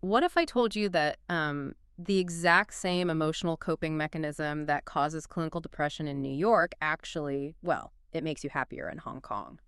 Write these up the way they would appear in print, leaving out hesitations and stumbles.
What if I told you that the exact same emotional coping mechanism that causes clinical depression in New York actually, well, it makes you happier in Hong Kong?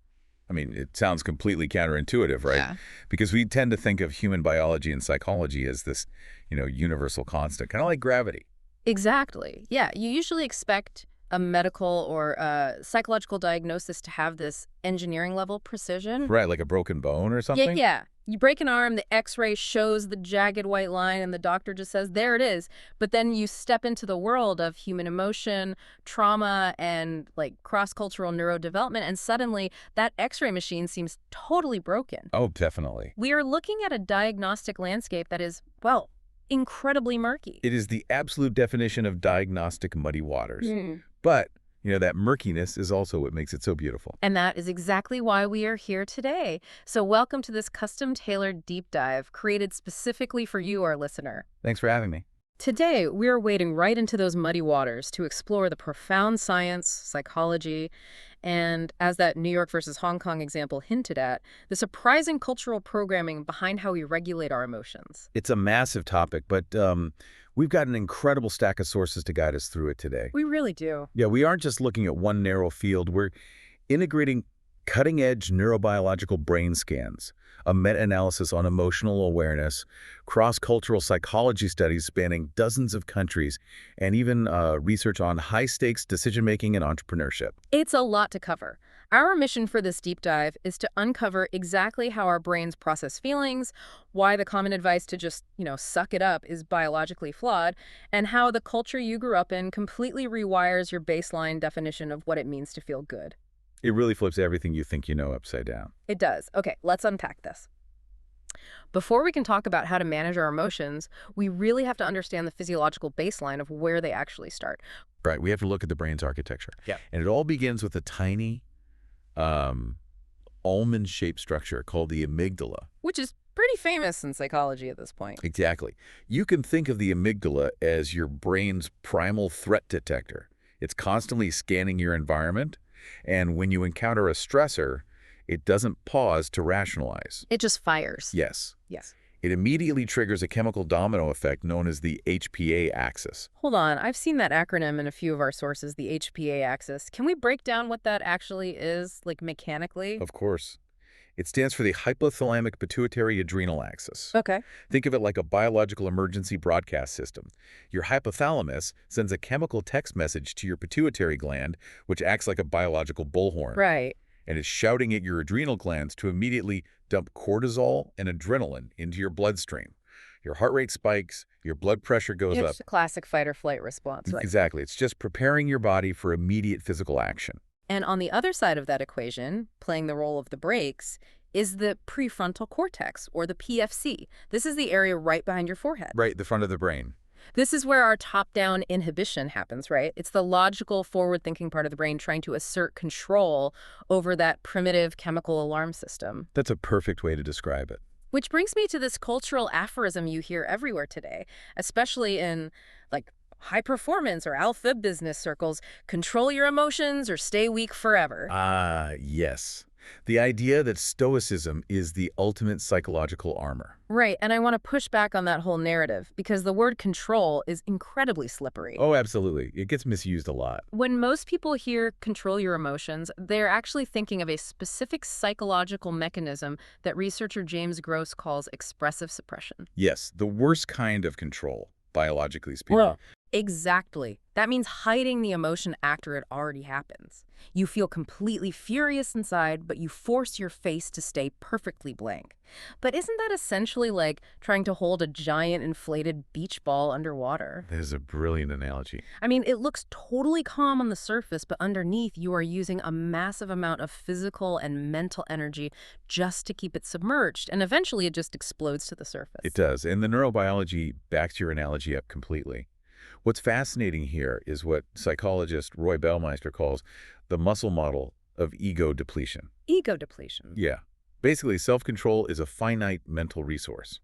I mean, it sounds completely counterintuitive, right? Yeah. Because we tend to think of human biology and psychology as this, universal constant, kind of like gravity. Exactly. Yeah, you usually expect a medical or a psychological diagnosis to have this engineering level precision. Right, like a broken bone or Yeah, something? yeah. You break an arm, the x-ray shows the jagged white line, and the doctor just says, there it is. But then you step into the world of human emotion, trauma, and like cross-cultural neurodevelopment, and suddenly that x-ray machine seems totally broken. Oh, definitely. We are looking at a diagnostic landscape that is, well, incredibly murky. It is the absolute definition of diagnostic muddy waters. Hmm. But, that murkiness is also what makes it so beautiful. And that is exactly why we are here today. So welcome to this custom-tailored deep dive created specifically for you, our listener. Thanks for having me. Today, we're wading right into those muddy waters to explore the profound science, psychology, and, as that New York versus Hong Kong example hinted at, the surprising cultural programming behind how we regulate our emotions. It's a massive topic, but we've got an incredible stack of sources to guide us through it today. We really do. Yeah, we aren't just looking at one narrow field. We're integrating cutting-edge neurobiological brain scans, a meta-analysis on emotional awareness, cross-cultural psychology studies spanning dozens of countries, and even research on high-stakes decision-making and entrepreneurship. It's a lot to cover. Our mission for this deep dive is to uncover exactly how our brains process feelings, why the common advice to just, suck it up is biologically flawed, and how the culture you grew up in completely rewires your baseline definition of what it means to feel good. It really flips everything you think you know upside down. It does. Okay, let's unpack this. Before we can talk about how to manage our emotions, we really have to understand the physiological baseline of where they actually start. Right, we have to look at the brain's architecture. Yeah. And it all begins with a tiny almond-shaped structure called the amygdala. Which is pretty famous in psychology at this point. Exactly. You can think of the amygdala as your brain's primal threat detector. It's constantly scanning your environment, and when you encounter a stressor, it doesn't pause to rationalize. It just fires. Yes. Yes. It immediately triggers a chemical domino effect known as the HPA axis. Hold on, I've seen that acronym in a few of our sources, the HPA axis. Can we break down what that actually is, like mechanically? Of course. It stands for the hypothalamic pituitary adrenal axis. Okay. Think of it like a biological emergency broadcast system. Your hypothalamus sends a chemical text message to your pituitary gland, which acts like a biological bullhorn. Right. And is shouting at your adrenal glands to immediately dump cortisol and adrenaline into your bloodstream. Your heart rate spikes, your blood pressure goes up. It's a classic fight or flight response, right? Exactly. It's just preparing your body for immediate physical action. And on the other side of that equation, playing the role of the brakes, is the prefrontal cortex, or the PFC. This is the area right behind your forehead. Right, the front of the brain. This is where our top-down inhibition happens, right? It's the logical, forward-thinking part of the brain trying to assert control over that primitive chemical alarm system. That's a perfect way to describe it. Which brings me to this cultural aphorism you hear everywhere today, especially in, high performance or alpha business circles: control your emotions or stay weak forever. Yes. The idea that stoicism is the ultimate psychological armor. Right, and I want to push back on that whole narrative because the word control is incredibly slippery. Oh, absolutely. It gets misused a lot. When most people hear control your emotions, they're actually thinking of a specific psychological mechanism that researcher James Gross calls expressive suppression. Yes, the worst kind of control, biologically speaking. Exactly. That means hiding the emotion after it already happens. You feel completely furious inside, but you force your face to stay perfectly blank. But isn't that essentially like trying to hold a giant inflated beach ball underwater? That is a brilliant analogy. I mean, it looks totally calm on the surface, but underneath you are using a massive amount of physical and mental energy just to keep it submerged, and eventually it just explodes to the surface. It does, and the neurobiology backs your analogy up completely. What's fascinating here is what psychologist Roy Baumeister calls the muscle model of ego depletion. Ego depletion. Yeah. Basically, self-control is a finite mental resource.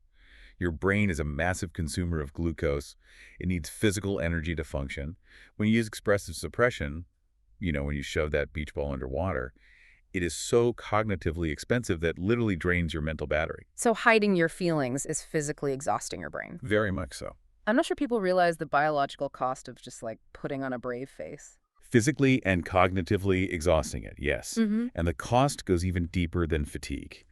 Your brain is a massive consumer of glucose. It needs physical energy to function. When you use expressive suppression, when you shove that beach ball underwater, It is so cognitively expensive that literally drains your mental battery. So hiding your feelings is physically exhausting your brain. Very much so. I'm not sure people realize the biological cost of just like putting on a brave face. Physically and cognitively exhausting it, yes. Mm-hmm. And the cost goes even deeper than fatigue.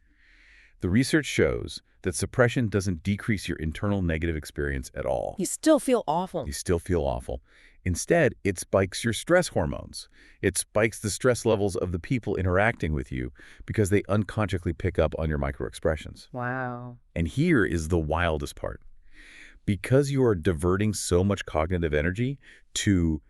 The research shows that suppression doesn't decrease your internal negative experience at all. You still feel awful. You still feel awful. Instead, it spikes your stress hormones. It spikes the stress levels of the people interacting with you because they unconsciously pick up on your microexpressions. Wow. And here is the wildest part. Because you are diverting so much cognitive energy to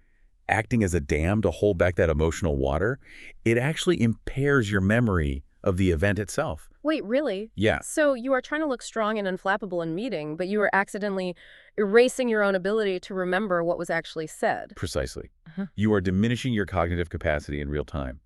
acting as a dam to hold back that emotional water, it actually impairs your memory of the event itself. Wait, really? Yeah, So you are trying to look strong and unflappable in meeting, but you are accidentally erasing your own ability to remember what was actually said. precisely. Uh-huh. You are diminishing your cognitive capacity in real time.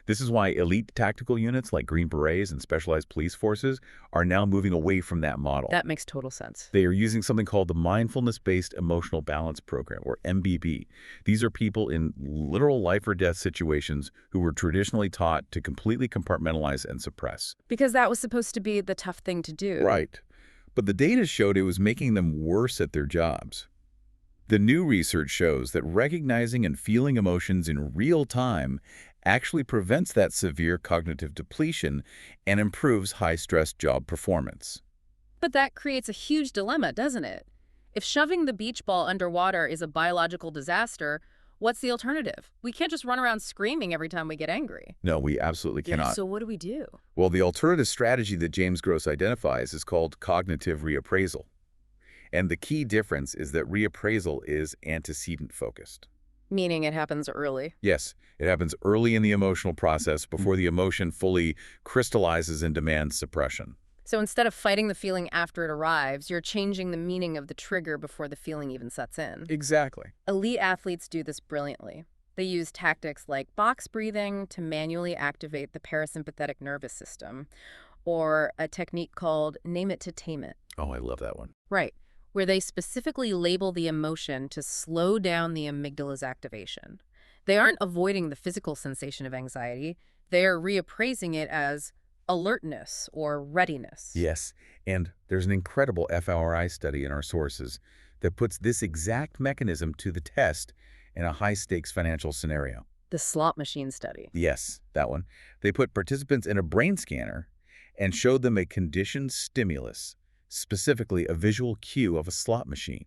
This is why elite tactical units like Green Berets and specialized police forces are now moving away from that model. That makes total sense. They are using something called the Mindfulness-Based Emotional Balance Program, or MBB. These are people in literal life or death situations who were traditionally taught to completely compartmentalize and suppress. Because that was supposed to be the tough thing to do. Right. But the data showed it was making them worse at their jobs. The new research shows that recognizing and feeling emotions in real time actually prevents that severe cognitive depletion and improves high-stress job performance. But that creates a huge dilemma, doesn't it? If shoving the beach ball underwater is a biological disaster, what's the alternative? We can't just run around screaming every time we get angry. No, we absolutely cannot. So what do we do? Well, the alternative strategy that James Gross identifies is called cognitive reappraisal. And the key difference is that reappraisal is antecedent-focused. Meaning it happens early. Yes, it happens early in the emotional process before the emotion fully crystallizes and demands suppression. So instead of fighting the feeling after it arrives, you're changing the meaning of the trigger before the feeling even sets in. Exactly. Elite athletes do this brilliantly. They use tactics like box breathing to manually activate the parasympathetic nervous system, or a technique called name it to tame it. Oh, I love that one. Right, where they specifically label the emotion to slow down the amygdala's activation. They aren't avoiding the physical sensation of anxiety. They are reappraising it as alertness or readiness. Yes, and there's an incredible fMRI study in our sources that puts this exact mechanism to the test in a high-stakes financial scenario. The slot machine study. Yes, that one. They put participants in a brain scanner and showed them a conditioned stimulus, specifically a visual cue of a slot machine,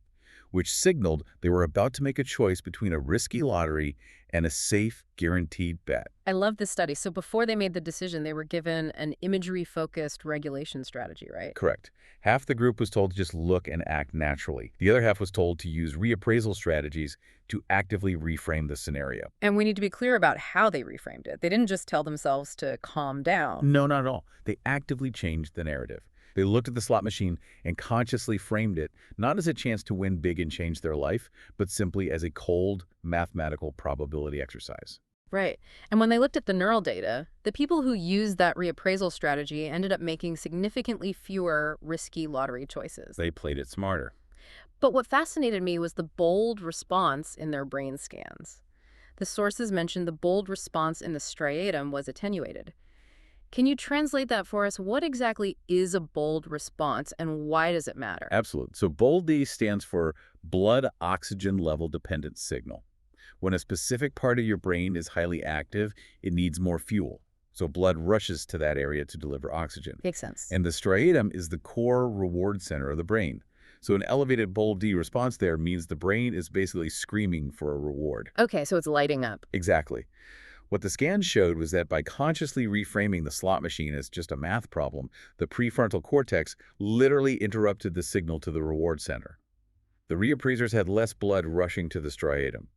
which signaled they were about to make a choice between a risky lottery and a safe, guaranteed bet. I love this study. So before they made the decision, they were given an imagery-focused regulation strategy, right? Correct. Half the group was told to just look and act naturally. The other half was told to use reappraisal strategies to actively reframe the scenario. And we need to be clear about how they reframed it. They didn't just tell themselves to calm down. No, not at all. They actively changed the narrative. They looked at the slot machine and consciously framed it, not as a chance to win big and change their life, but simply as a cold, mathematical probability exercise. Right. And when they looked at the neural data, the people who used that reappraisal strategy ended up making significantly fewer risky lottery choices. They played it smarter. But what fascinated me was the bold response in their brain scans. The sources mentioned the bold response in the striatum was attenuated. Can you translate that for us? What exactly is a bold response and why does it matter? Absolutely. So BOLD stands for blood oxygen level dependent signal. When a specific part of your brain is highly active, it needs more fuel. So blood rushes to that area to deliver oxygen. Makes sense. And the striatum is the core reward center of the brain. So an elevated BOLD response there means the brain is basically screaming for a reward. Okay, so it's lighting up. Exactly. What the scan showed was that by consciously reframing the slot machine as just a math problem, the prefrontal cortex literally interrupted the signal to the reward center. The reappraisers had less blood rushing to the striatum.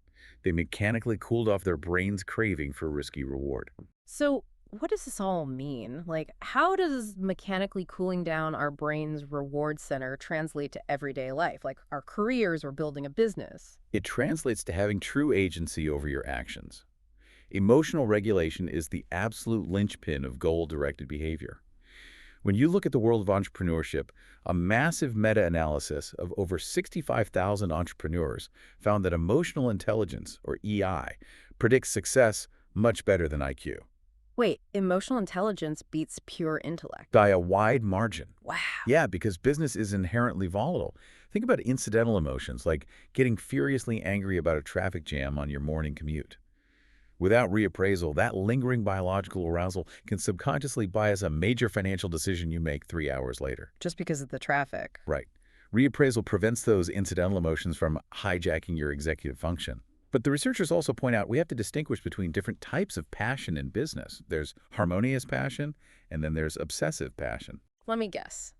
They mechanically cooled off their brain's craving for risky reward. So what does this all mean? Like, how does mechanically cooling down our brain's reward center translate to everyday life, like our careers or building a business? It translates to having true agency over your actions. Emotional regulation is the absolute linchpin of goal-directed behavior. When you look at the world of entrepreneurship, a massive meta-analysis of over 65,000 entrepreneurs found that emotional intelligence, or EI, predicts success much better than IQ. Wait, emotional intelligence beats pure intellect. By a wide margin. Wow. Yeah, because business is inherently volatile. Think about incidental emotions, like getting furiously angry about a traffic jam on your morning commute. Without reappraisal, that lingering biological arousal can subconsciously bias a major financial decision you make 3 hours later. Just because of the traffic. Right. Reappraisal prevents those incidental emotions from hijacking your executive function. But the researchers also point out we have to distinguish between different types of passion in business. There's harmonious passion, and then there's obsessive passion. Let me guess.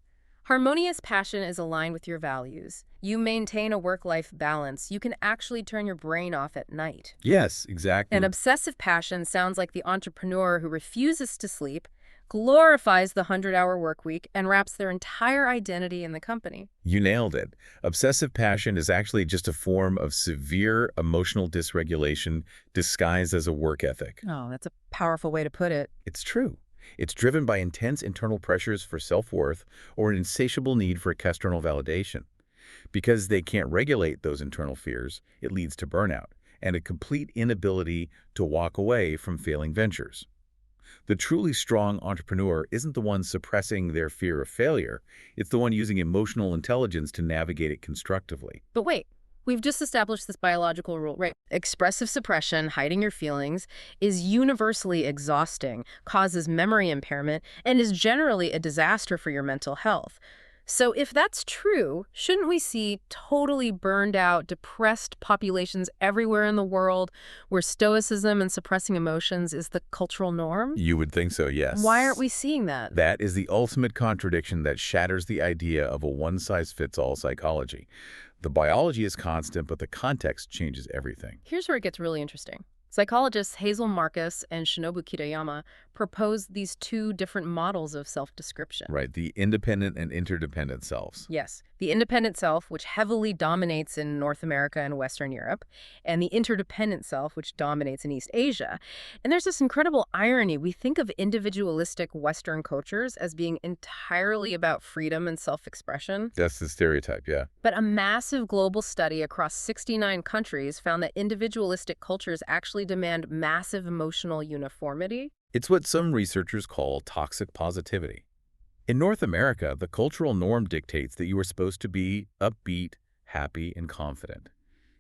Harmonious passion is aligned with your values. You maintain a work-life balance. You can actually turn your brain off at night. Yes, exactly. An obsessive passion sounds like the entrepreneur who refuses to sleep, glorifies the 100-hour work week, and wraps their entire identity in the company. You nailed it. Obsessive passion is actually just a form of severe emotional dysregulation disguised as a work ethic. Oh, that's a powerful way to put it. It's true. It's driven by intense internal pressures for self-worth or an insatiable need for external validation. Because they can't regulate those internal fears, it leads to burnout and a complete inability to walk away from failing ventures. The truly strong entrepreneur isn't the one suppressing their fear of failure. It's the one using emotional intelligence to navigate it constructively. But wait, we've just established this biological rule, right? Expressive suppression, hiding your feelings, is universally exhausting, causes memory impairment, and is generally a disaster for your mental health. So if that's true, shouldn't we see totally burned out, depressed populations everywhere in the world where stoicism and suppressing emotions is the cultural norm? You would think so, yes. Why aren't we seeing that? That is the ultimate contradiction that shatters the idea of a one-size-fits-all psychology. The biology is constant, but the context changes everything. Here's where it gets really interesting. Psychologists Hazel Marcus and Shinobu Kitayama proposed these two different models of self-description. Right, the independent and interdependent selves. Yes, the independent self, which heavily dominates in North America and Western Europe, and the interdependent self, which dominates in East Asia. And there's this incredible irony. We think of individualistic Western cultures as being entirely about freedom and self-expression. That's the stereotype, yeah. But a massive global study across 69 countries found that individualistic cultures actually demand massive emotional uniformity. It's what some researchers call toxic positivity. In North America, the cultural norm dictates that you are supposed to be upbeat, happy, and confident.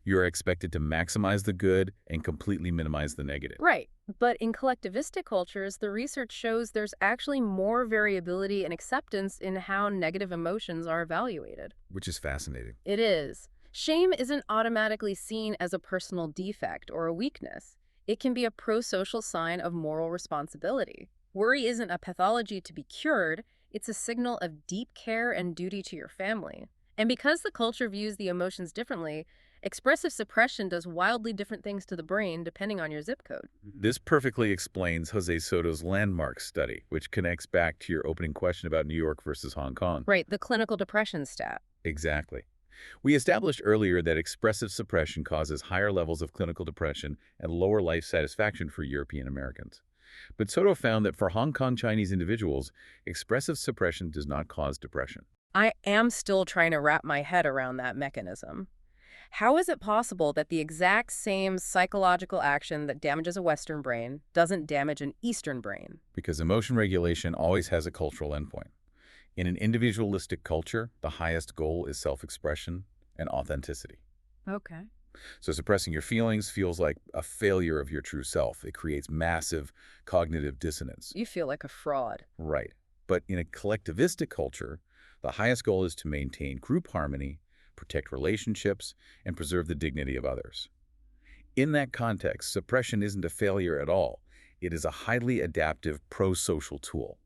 You are expected to maximize the good and completely minimize the negative. Right. But in collectivistic cultures, the research shows there's actually more variability and acceptance in how negative emotions are evaluated. Which is fascinating. It is. Shame isn't automatically seen as a personal defect or a weakness. It can be a pro-social sign of moral responsibility. Worry isn't a pathology to be cured. It's a signal of deep care and duty to your family. And because the culture views the emotions differently, expressive suppression does wildly different things to the brain depending on your zip code. This perfectly explains Jose Soto's landmark study, which connects back to your opening question about New York versus Hong Kong. Right, the clinical depression stat. Exactly. We established earlier that expressive suppression causes higher levels of clinical depression and lower life satisfaction for European Americans. But Soto found that for Hong Kong Chinese individuals, expressive suppression does not cause depression. I am still trying to wrap my head around that mechanism. How is it possible that the exact same psychological action that damages a Western brain doesn't damage an Eastern brain? Because emotion regulation always has a cultural endpoint. In an individualistic culture, the highest goal is self-expression and authenticity. Okay. So suppressing your feelings feels like a failure of your true self. It creates massive cognitive dissonance. You feel like a fraud. Right. But in a collectivistic culture, the highest goal is to maintain group harmony, protect relationships, and preserve the dignity of others. In that context, suppression isn't a failure at all. It is a highly adaptive pro-social tool.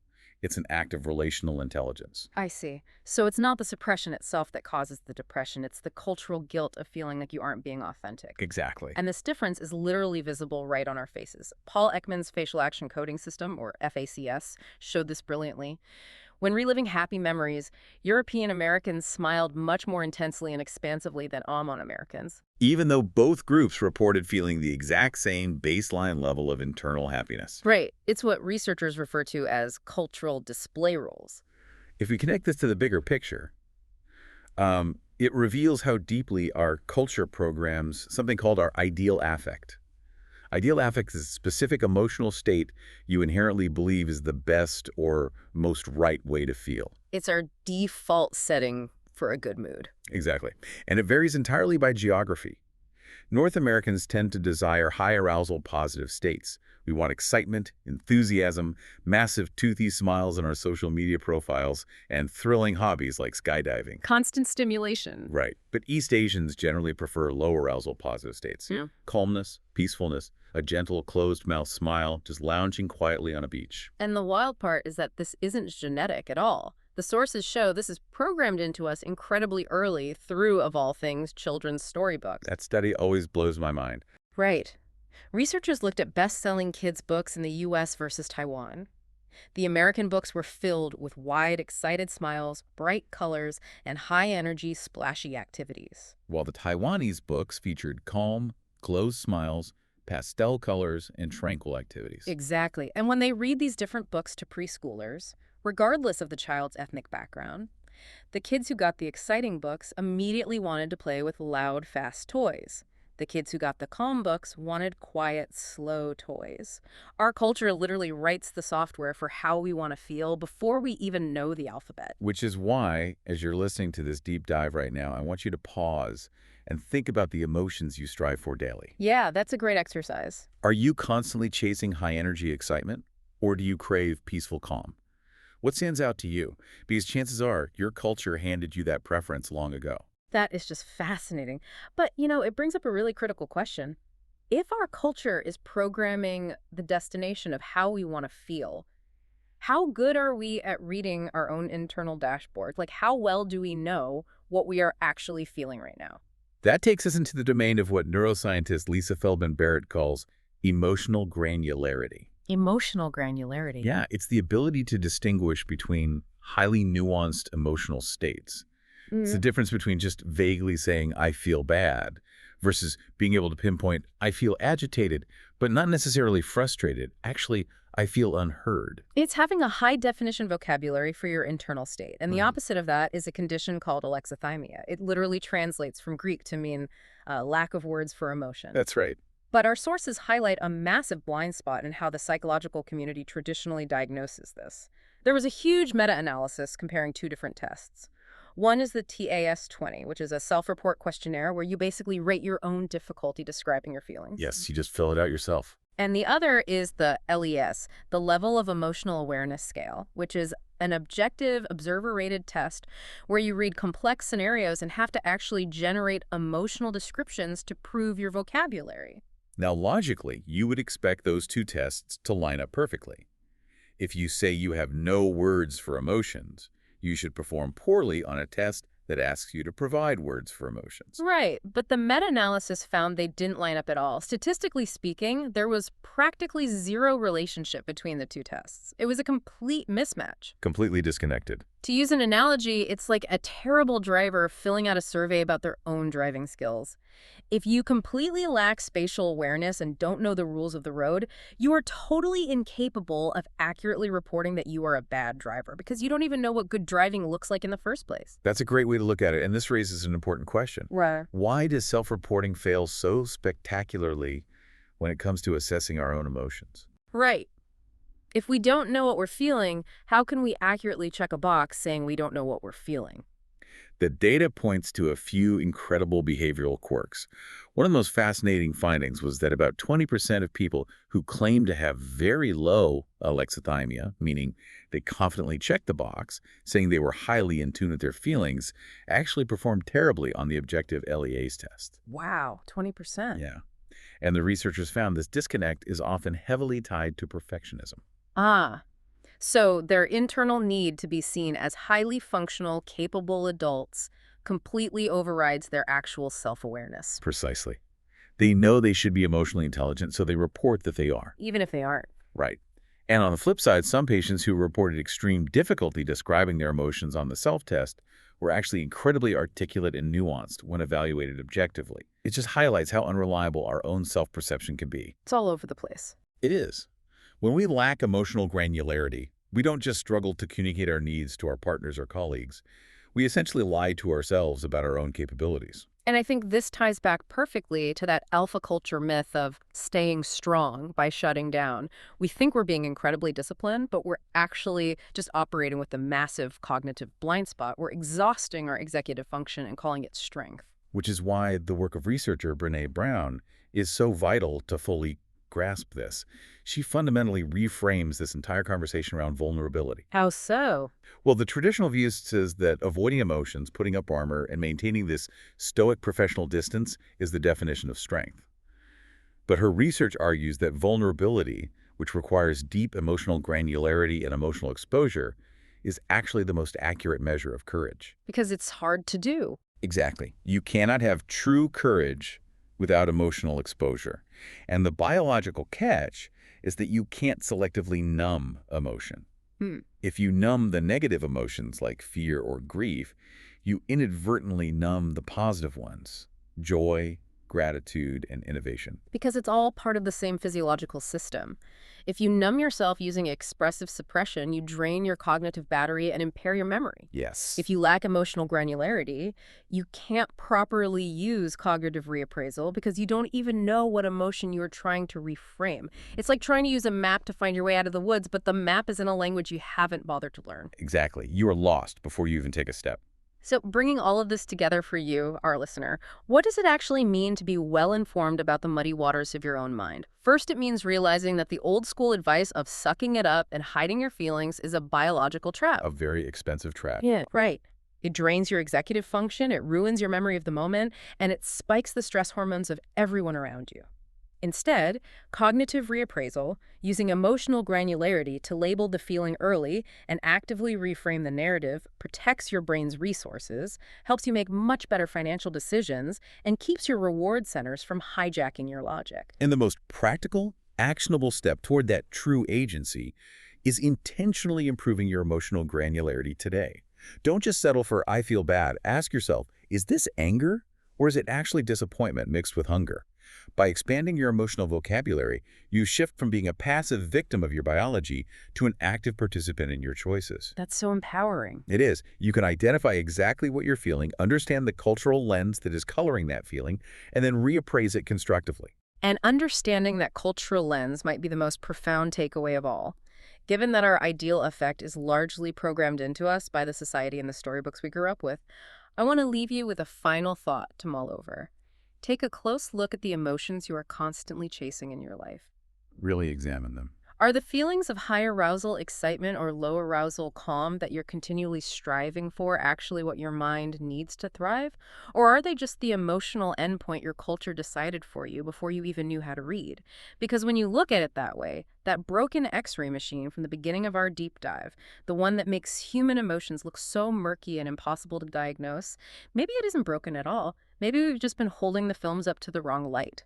It's an act of relational intelligence. I see. So it's not the suppression itself that causes the depression. It's the cultural guilt of feeling like you aren't being authentic. Exactly. And this difference is literally visible right on our faces. Paul Ekman's facial action coding system, or FACS, showed this brilliantly. When reliving happy memories, European Americans smiled much more intensely and expansively than Amon Americans. Even though both groups reported feeling the exact same baseline level of internal happiness. Right. It's what researchers refer to as cultural display roles. If we connect this to the bigger picture, it reveals how deeply our culture programs something called our ideal affect. Ideal affect is a specific emotional state you inherently believe is the best or most right way to feel. It's our default setting for a good mood. Exactly. And it varies entirely by geography. North Americans tend to desire high arousal positive states. We want excitement, enthusiasm, massive toothy smiles in our social media profiles, and thrilling hobbies like skydiving. Constant stimulation. Right. But East Asians generally prefer low arousal positive states. Yeah. Calmness, peacefulness, a gentle closed-mouth smile, just lounging quietly on a beach. And the wild part is that this isn't genetic at all. The sources show this is programmed into us incredibly early through, of all things, children's storybooks. That study always blows my mind. Right. Researchers looked at best-selling kids' books in the U.S. versus Taiwan. The American books were filled with wide, excited smiles, bright colors, and high-energy, splashy activities. While the Taiwanese books featured calm, closed smiles, pastel colors, and tranquil activities. Exactly. And when they read these different books to preschoolers, regardless of the child's ethnic background, the kids who got the exciting books immediately wanted to play with loud, fast toys. The kids who got the calm books wanted quiet, slow toys. Our culture literally writes the software for how we want to feel before we even know the alphabet. Which is why, as you're listening to this deep dive right now, I want you to pause and think about the emotions you strive for daily. Yeah, that's a great exercise. Are you constantly chasing high-energy excitement, or do you crave peaceful calm? What stands out to you? Because chances are your culture handed you that preference long ago. That is just fascinating. But, it brings up a really critical question. If our culture is programming the destination of how we want to feel, how good are we at reading our own internal dashboard? Like, how well do we know what we are actually feeling right now? That takes us into the domain of what neuroscientist Lisa Feldman Barrett calls emotional granularity. Emotional granularity. Yeah, it's the ability to distinguish between highly nuanced emotional states. It's the difference between just vaguely saying, I feel bad, versus being able to pinpoint, I feel agitated, but not necessarily frustrated. Actually, I feel unheard. It's having a high-definition vocabulary for your internal state. And the opposite of that is a condition called alexithymia. It literally translates from Greek to mean lack of words for emotion. That's right. But our sources highlight a massive blind spot in how the psychological community traditionally diagnoses this. There was a huge meta-analysis comparing two different tests. One is the TAS-20, which is a self-report questionnaire where you basically rate your own difficulty describing your feelings. Yes, you just fill it out yourself. And the other is the LES, the Level of Emotional Awareness Scale, which is an objective, observer-rated test where you read complex scenarios and have to actually generate emotional descriptions to prove your vocabulary. Now, logically, you would expect those two tests to line up perfectly. If you say you have no words for emotions, you should perform poorly on a test that asks you to provide words for emotions. Right, but the meta-analysis found they didn't line up at all. Statistically speaking, there was practically zero relationship between the two tests. It was a complete mismatch. Completely disconnected. To use an analogy, it's like a terrible driver filling out a survey about their own driving skills. If you completely lack spatial awareness and don't know the rules of the road, you are totally incapable of accurately reporting that you are a bad driver because you don't even know what good driving looks like in the first place. That's a great way to look at it, and this raises an important question. Right. Why does self-reporting fail so spectacularly when it comes to assessing our own emotions? Right. If we don't know what we're feeling, how can we accurately check a box saying we don't know what we're feeling? The data points to a few incredible behavioral quirks. One of the most fascinating findings was that about 20% of people who claim to have very low alexithymia, meaning they confidently checked the box, saying they were highly in tune with their feelings, actually performed terribly on the objective LEA's test. Wow, 20%. Yeah. And the researchers found this disconnect is often heavily tied to perfectionism. Ah, so their internal need to be seen as highly functional, capable adults completely overrides their actual self-awareness. Precisely. They know they should be emotionally intelligent, so they report that they are. Even if they aren't. Right. And on the flip side, some patients who reported extreme difficulty describing their emotions on the self-test were actually incredibly articulate and nuanced when evaluated objectively. It just highlights how unreliable our own self-perception can be. It's all over the place. It is. When we lack emotional granularity, we don't just struggle to communicate our needs to our partners or colleagues. We essentially lie to ourselves about our own capabilities. And I think this ties back perfectly to that alpha culture myth of staying strong by shutting down. We think we're being incredibly disciplined, but we're actually just operating with a massive cognitive blind spot. We're exhausting our executive function and calling it strength. Which is why the work of researcher Brené Brown is so vital to fully grasp this. She fundamentally reframes this entire conversation around vulnerability. How so? Well, the traditional view says that avoiding emotions, putting up armor, and maintaining this stoic professional distance is the definition of strength. But her research argues that vulnerability, which requires deep emotional granularity and emotional exposure, is actually the most accurate measure of courage. Because it's hard to do. Exactly. You cannot have true courage without emotional exposure. And the biological catch is that you can't selectively numb emotion. If you numb the negative emotions like fear or grief, you inadvertently numb the positive ones, joy, gratitude, and innovation. Because it's all part of the same physiological system. If you numb yourself using expressive suppression, you drain your cognitive battery and impair your memory. Yes. If you lack emotional granularity, you can't properly use cognitive reappraisal because you don't even know what emotion you are trying to reframe. It's like trying to use a map to find your way out of the woods, but the map is in a language you haven't bothered to learn. Exactly. You are lost before you even take a step. So bringing all of this together for you, our listener, what does it actually mean to be well-informed about the muddy waters of your own mind? First, it means realizing that the old-school advice of sucking it up and hiding your feelings is a biological trap. A very expensive trap. Yeah, right. It drains your executive function, it ruins your memory of the moment, and it spikes the stress hormones of everyone around you. Instead, cognitive reappraisal, using emotional granularity to label the feeling early and actively reframe the narrative, protects your brain's resources, helps you make much better financial decisions, and keeps your reward centers from hijacking your logic. And the most practical, actionable step toward that true agency is intentionally improving your emotional granularity today. Don't just settle for, I feel bad. Ask yourself, is this anger or is it actually disappointment mixed with hunger? By expanding your emotional vocabulary, you shift from being a passive victim of your biology to an active participant in your choices. That's so empowering. It is. You can identify exactly what you're feeling, understand the cultural lens that is coloring that feeling, and then reappraise it constructively. And understanding that cultural lens might be the most profound takeaway of all. Given that our ideal effect is largely programmed into us by the society and the storybooks we grew up with, I want to leave you with a final thought to mull over. Take a close look at the emotions you are constantly chasing in your life. Really examine them. Are the feelings of high arousal, excitement, or low arousal, calm that you're continually striving for actually what your mind needs to thrive? Or are they just the emotional endpoint your culture decided for you before you even knew how to read? Because when you look at it that way, that broken X-ray machine from the beginning of our deep dive, the one that makes human emotions look so murky and impossible to diagnose, maybe it isn't broken at all. Maybe we've just been holding the films up to the wrong light.